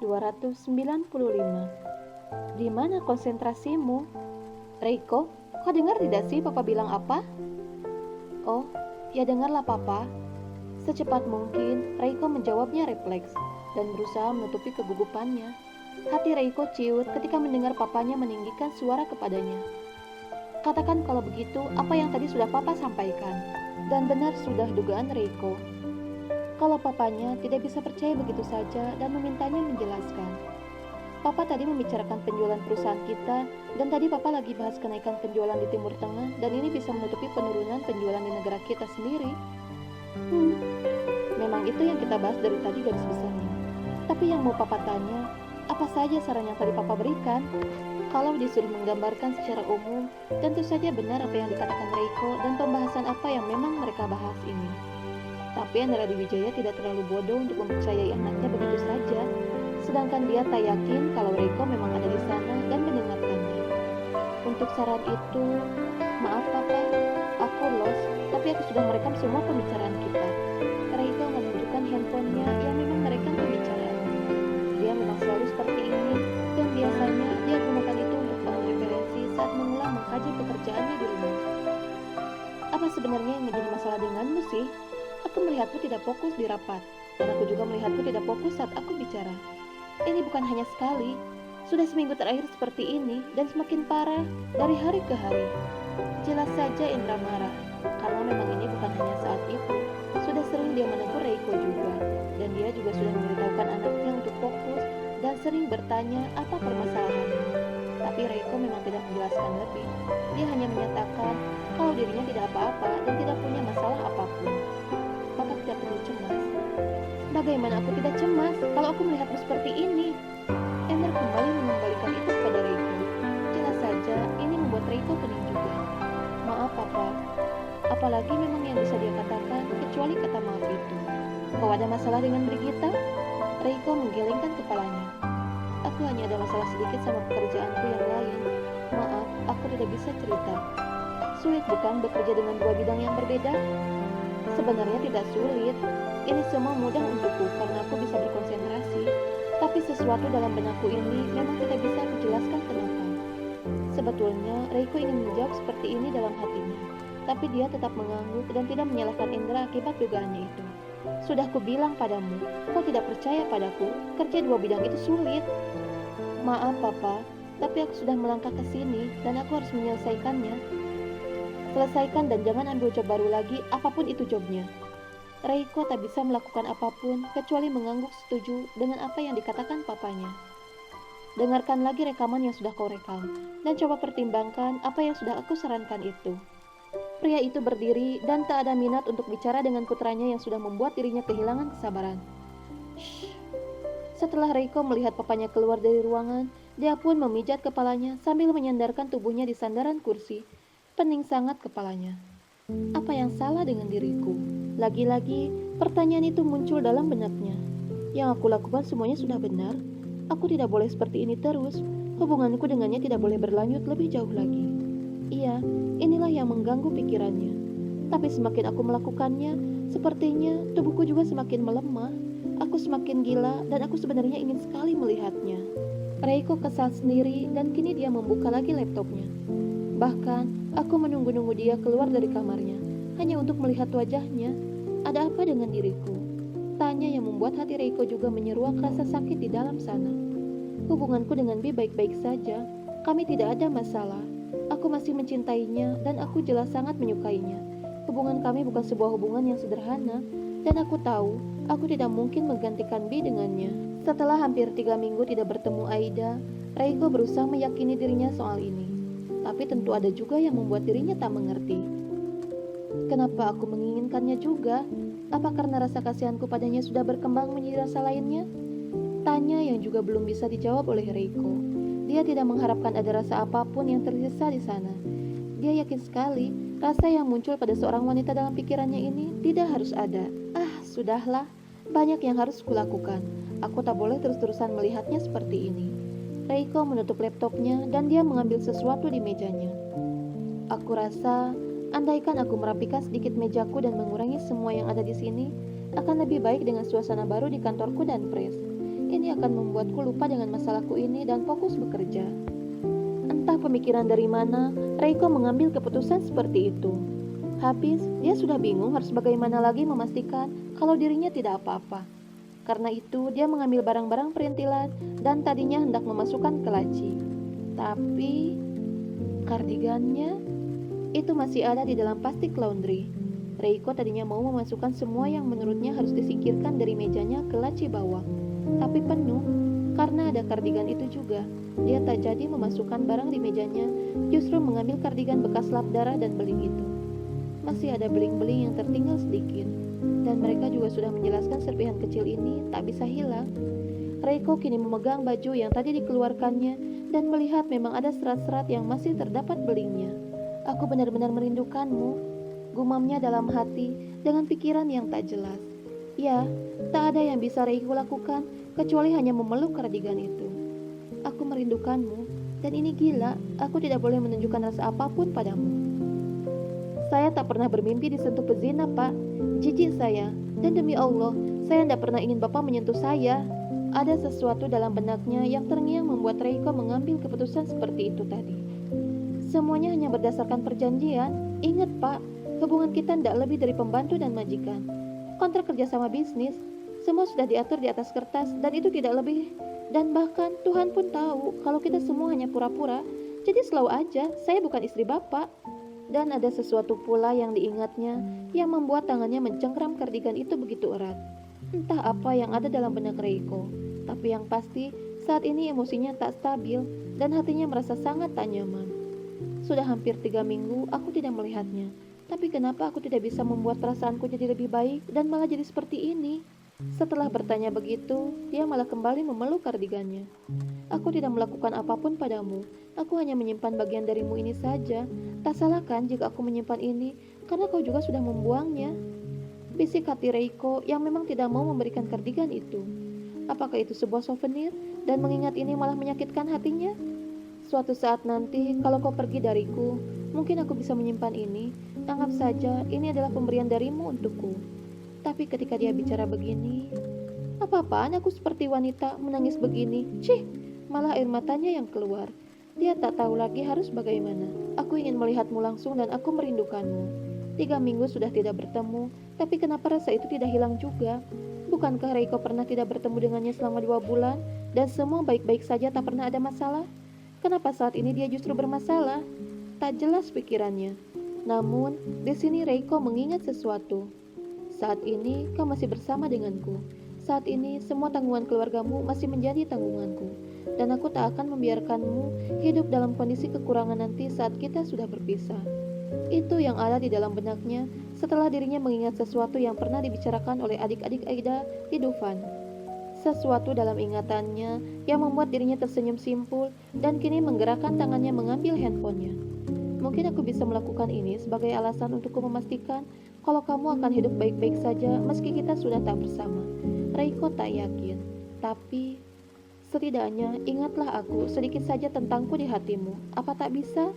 295. Di mana konsentrasimu? Reiko, kau dengar tidak sih papa bilang apa? Oh, ya dengarlah papa. Secepat mungkin, Reiko menjawabnya refleks dan berusaha menutupi kegugupannya. Hati Reiko ciut ketika mendengar papanya meninggikan suara kepadanya. Katakan kalau begitu apa yang tadi sudah papa sampaikan. Dan benar sudah dugaan Reiko. Kalau papanya tidak bisa percaya begitu saja dan memintanya menjelaskan. Papa tadi membicarakan penjualan perusahaan kita, dan tadi Papa lagi bahas kenaikan penjualan di Timur Tengah, dan ini bisa menutupi penurunan penjualan di negara kita sendiri. Memang itu yang kita bahas dari tadi garis besarnya. Tapi yang mau Papa tanya, apa saja saran yang tadi Papa berikan? Kalau disuruh menggambarkan secara umum, tentu saja benar apa yang dikatakan Reiko dan pembahasan apa yang memang mereka bahas ini. Tapi Andra Wijaya tidak terlalu bodoh untuk mempercayai anaknya begitu saja. Sedangkan dia tak yakin kalau Reiko memang ada di sana dan mendengarkannya. Untuk saran itu, maaf Papa, aku lost, tapi aku sudah merekam semua pembicaraan kita. Reiko menunjukkan handphonenya yang memang merekam pembicaraan. Dia memang selalu seperti ini, dan biasanya dia gunakan itu untuk bahan referensi saat mengulang mengkaji pekerjaannya di rumah. Apa sebenarnya yang menjadi masalah denganmu sih? Aku melihatmu tidak fokus di rapat, dan aku juga melihatmu tidak fokus saat aku bicara. Ini bukan hanya sekali, sudah seminggu terakhir seperti ini dan semakin parah dari hari ke hari. Jelas saja Indra marah, karena memang ini bukan hanya saat itu. Sudah sering dia menegur Reiko juga, dan dia juga sudah memberitahukan anaknya untuk fokus dan sering bertanya apa permasalahannya. Tapi Reiko memang tidak menjelaskan lebih. Dia hanya menyatakan kalau dirinya tidak apa-apa dan tidak punya masalah apapun. Papa tidak perlu cemas. Bagaimana aku tidak cemas kalau aku melihatmu seperti ini? Ember kembali mengembalikan itu kepada Reiko. Jelas saja ini membuat Reiko pening juga. Maaf Papa, apalagi memang yang bisa dia katakan kecuali kata maaf itu. Kau ada masalah dengan Brigita? Reiko menggelengkan kepalanya. Aku hanya ada masalah sedikit sama pekerjaanku yang lain. Maaf, aku tidak bisa cerita. Sulit bukan bekerja dengan dua bidang yang berbeda? Sebenarnya tidak sulit. Ini semua mudah untukku karena aku bisa berkonsentrasi. Tapi sesuatu dalam benakku ini memang tidak bisa aku jelaskan kenapa. Sebetulnya Reiko ingin menjawab seperti ini dalam hatinya. Tapi dia tetap mengangguk dan tidak menyalahkan Indra akibat dugaannya itu. Sudah kubilang padamu, kau tidak percaya padaku. Kerja dua bidang itu sulit. Maaf Papa, tapi aku sudah melangkah ke sini dan aku harus menyelesaikannya. Selesaikan dan jangan ambil job baru lagi, apapun itu jobnya. Reiko tak bisa melakukan apapun kecuali mengangguk setuju dengan apa yang dikatakan papanya. Dengarkan lagi rekaman yang sudah kau rekam dan coba pertimbangkan apa yang sudah aku sarankan itu. Pria itu berdiri dan tak ada minat untuk bicara dengan putranya yang sudah membuat dirinya kehilangan kesabaran. Shh. Setelah Reiko melihat papanya keluar dari ruangan, dia pun memijat kepalanya sambil menyandarkan tubuhnya di sandaran kursi. Pening sangat kepalanya. Apa yang salah dengan diriku? Lagi-lagi, pertanyaan itu muncul dalam benaknya. Yang aku lakukan semuanya sudah benar. Aku tidak boleh seperti ini terus. Hubunganku dengannya tidak boleh berlanjut lebih jauh lagi. Iya, inilah yang mengganggu pikirannya. Tapi semakin aku melakukannya, sepertinya tubuhku juga semakin melemah. Aku semakin gila dan aku sebenarnya ingin sekali melihatnya. Reiko kesal sendiri dan kini dia membuka lagi laptopnya. Bahkan, aku menunggu-nunggu dia keluar dari kamarnya, hanya untuk melihat wajahnya. Ada apa dengan diriku? Tanya yang membuat hati Reiko juga menyeruak rasa sakit di dalam sana. Hubunganku dengan B baik-baik saja. Kami tidak ada masalah. Aku masih mencintainya dan aku jelas sangat menyukainya. Hubungan kami bukan sebuah hubungan yang sederhana, dan aku tahu aku tidak mungkin menggantikan B dengannya. Setelah hampir 3 minggu tidak bertemu Aida, Reiko berusaha meyakini dirinya soal ini. Tapi tentu ada juga yang membuat dirinya tak mengerti. Kenapa aku menginginkannya juga? Apa karena rasa kasihanku padanya sudah berkembang menjadi rasa lainnya? Tanya yang juga belum bisa dijawab oleh Reiko. Dia tidak mengharapkan ada rasa apapun yang tersisa di sana. Dia yakin sekali rasa yang muncul pada seorang wanita dalam pikirannya ini tidak harus ada. Sudahlah, banyak yang harus kulakukan. Aku tak boleh terus-terusan melihatnya seperti ini. Reiko menutup laptopnya dan dia mengambil sesuatu di mejanya. Aku rasa, andaikan aku merapikan sedikit mejaku dan mengurangi semua yang ada di sini, akan lebih baik dengan suasana baru di kantorku dan press. Ini akan membuatku lupa dengan masalahku ini dan fokus bekerja. Entah pemikiran dari mana, Reiko mengambil keputusan seperti itu. Habis, dia sudah bingung harus bagaimana lagi memastikan kalau dirinya tidak apa-apa. Karena itu, dia mengambil barang-barang perintilan dan tadinya hendak memasukkan ke laci. Tapi, kardigannya itu masih ada di dalam plastik laundry. Reiko tadinya mau memasukkan semua yang menurutnya harus disingkirkan dari mejanya ke laci bawah. Tapi penuh, karena ada kardigan itu juga. Dia tak jadi memasukkan barang di mejanya, justru mengambil kardigan bekas lap darah dan beling itu. Masih ada beling-beling yang tertinggal sedikit, dan mereka juga sudah menjelaskan serpihan kecil ini tak bisa hilang. Reiko kini memegang baju yang tadi dikeluarkannya dan melihat memang ada serat-serat yang masih terdapat belingnya. Aku benar-benar merindukanmu, gumamnya dalam hati dengan pikiran yang tak jelas. Ya, tak ada yang bisa Reiko lakukan kecuali hanya memeluk kardigan itu. Aku merindukanmu, dan ini gila, aku tidak boleh menunjukkan rasa apapun padamu. Saya tak pernah bermimpi disentuh pezina, Pak. Jijik saya, dan demi Allah, saya tidak pernah ingin Bapak menyentuh saya. Ada sesuatu dalam benaknya yang terngiang membuat Reiko mengambil keputusan seperti itu tadi. Semuanya hanya berdasarkan perjanjian. Ingat, Pak, hubungan kita tidak lebih dari pembantu dan majikan. Kontrak kerjasama bisnis, semua sudah diatur di atas kertas dan itu tidak lebih. Dan bahkan Tuhan pun tahu kalau kita semua hanya pura-pura. Jadi selalu aja, saya bukan istri Bapak. Dan ada sesuatu pula yang diingatnya yang membuat tangannya mencengkram kardigan itu begitu erat. Entah apa yang ada dalam benak Reiko, tapi yang pasti saat ini emosinya tak stabil dan hatinya merasa sangat tak nyaman. Sudah hampir 3 minggu aku tidak melihatnya, tapi kenapa aku tidak bisa membuat perasaanku jadi lebih baik dan malah jadi seperti ini? Setelah bertanya begitu, dia malah kembali memeluk kardigannya. Aku tidak melakukan apapun padamu, aku hanya menyimpan bagian darimu ini saja. Tak salah kan jika aku menyimpan ini, karena kau juga sudah membuangnya. Bisik hati Reiko yang memang tidak mau memberikan kardigan itu. Apakah itu sebuah souvenir dan mengingat ini malah menyakitkan hatinya? Suatu saat nanti, kalau kau pergi dariku, mungkin aku bisa menyimpan ini. Anggap saja ini adalah pemberian darimu untukku. Tapi ketika dia bicara begini, apa-apaan aku seperti wanita menangis begini? Cih, malah air matanya yang keluar. Dia tak tahu lagi harus bagaimana. Aku ingin melihatmu langsung dan aku merindukanmu. 3 minggu sudah tidak bertemu, tapi kenapa rasa itu tidak hilang juga? Bukankah Reiko pernah tidak bertemu dengannya selama 2 bulan dan semua baik-baik saja, tak pernah ada masalah? Kenapa saat ini dia justru bermasalah? Tak jelas pikirannya. Namun, di sini Reiko mengingat sesuatu. Saat ini kau masih bersama denganku. Saat ini semua tanggungan keluargamu masih menjadi tanggunganku. Dan aku tak akan membiarkanmu hidup dalam kondisi kekurangan nanti saat kita sudah berpisah. Itu yang ada di dalam benaknya setelah dirinya mengingat sesuatu yang pernah dibicarakan oleh adik-adik Aida di Dufan. Sesuatu dalam ingatannya yang membuat dirinya tersenyum simpul dan kini menggerakkan tangannya mengambil handphonenya. Mungkin aku bisa melakukan ini sebagai alasan untukku memastikan kalau kamu akan hidup baik-baik saja meski kita sudah tak bersama. Reiko tak yakin, tapi setidaknya ingatlah aku sedikit saja tentangku di hatimu. Apa tak bisa?